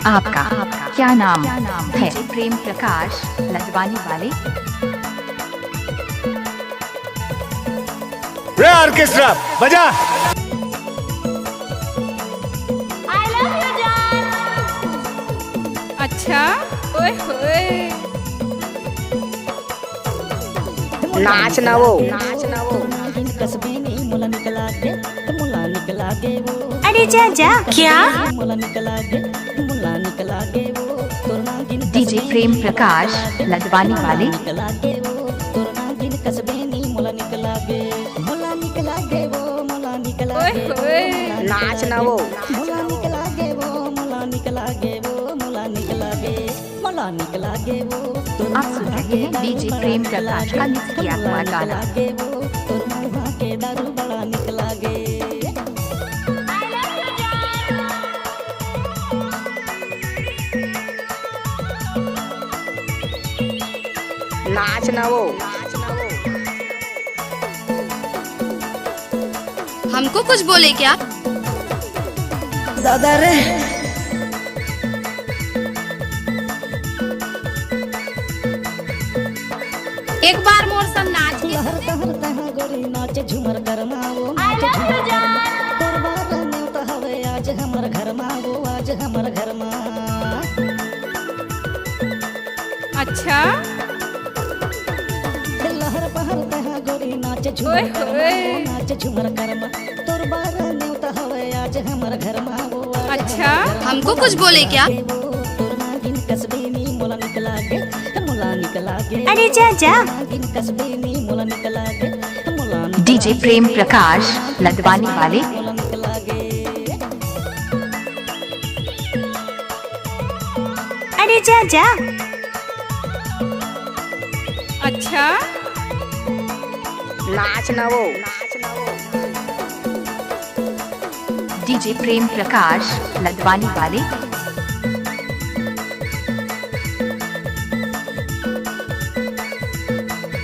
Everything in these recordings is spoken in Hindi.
आपका क्या नाम है? प्रेम प्रकाश लदवानी वाले। रे ऑर्केस्ट्रा बजा। अच्छा, ओए होए। नाच ना वो अरे जा जा। क्या? डीजे प्रेम प्रकाश लदवानी वाले। ओए होए। नाच ना वो आप सुन रहे हैं डीजे प्रेम प्रकाश का मिक्स किया हुआ गाना। नाच ना वो हमको कुछ बोले क्या? दादा रे एक बार मोर संग नाच के नाचे झूमर करना वो नाचे झूमर करना तोरबार न्योता हवे आज हमर घर मा वो आज हमर घर मा। अच्छा, लहर पहर तहा गोरी नाचे ओए झूमर होए। करना नाचे झूमर करना तोरबार न्योता हवे आज हमर घर मा वो आज अच्छा, हमको कुछ बोले क्या? तोरना गिन कसबे नी मोला निकला गे अरे जा जा। कसबे नी मोला निकला गे डीजे प्रेम प्रकाश लदवानी वाले। अरे जा जा। अच्छा, नाच ना वो डीजे प्रेम प्रकाश लदवानी वाले।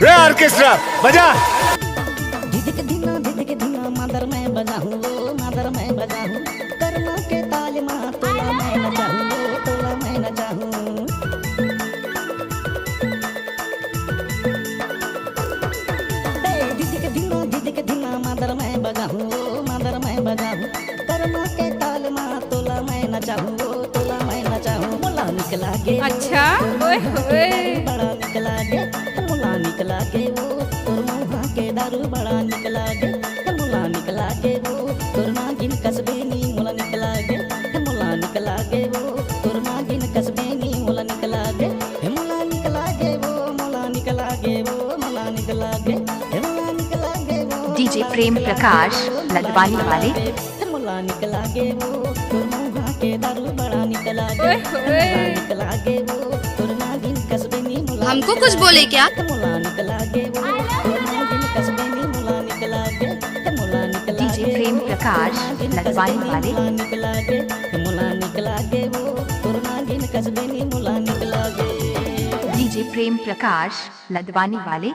रे ऑर्केस्ट्रा बजा। धिदक धीना मादर मैं बजाऊं वो मादर मैं बजाऊं कर्मा के ताल मा तोला मैं नचाऊं वो तोला मैं नचाऊं। धिदक धीना मादर मैं बजाऊं वो मादर मैं बजाऊं कर्मा के ताल मा तोला मैं नचाऊं वो तोला मैं नचाऊं। मोला निकला गे अच्छा, ओए होए। बड़ा निकला गे मुला निकला गे वो तोर मुहा के दारू बड़ा निकला गे मुला निकला गे वो तोर नागिन कसबे नी मुला निकला गे मुला निकला गे वो तोर नागिन कसबे नी मुला निकला गे मुला निकला गे वो मुला निकला गे वो मुला निकला गे मुला निकला गे वो डीजे प्रेम प्रकाश लदवानी वाले। मुला निकला गे वो तोर मुहा के दारू बड़ा निकला गे ओए होए। निकला गे वो तोर नागिन कसबे नी मुला हमको कुछ बोले क्या? मुला निकला गे वो तोर नागिन कसबे नी मुला निकला गे मुला निकला डीजे प्रेम प्रकाश लदवानी वाले। निकला गे मुला निकला गे वो तोर नागिन कसबे नी मुला निकला गे। डीजे प्रेम प्रकाश लदवानी वाले।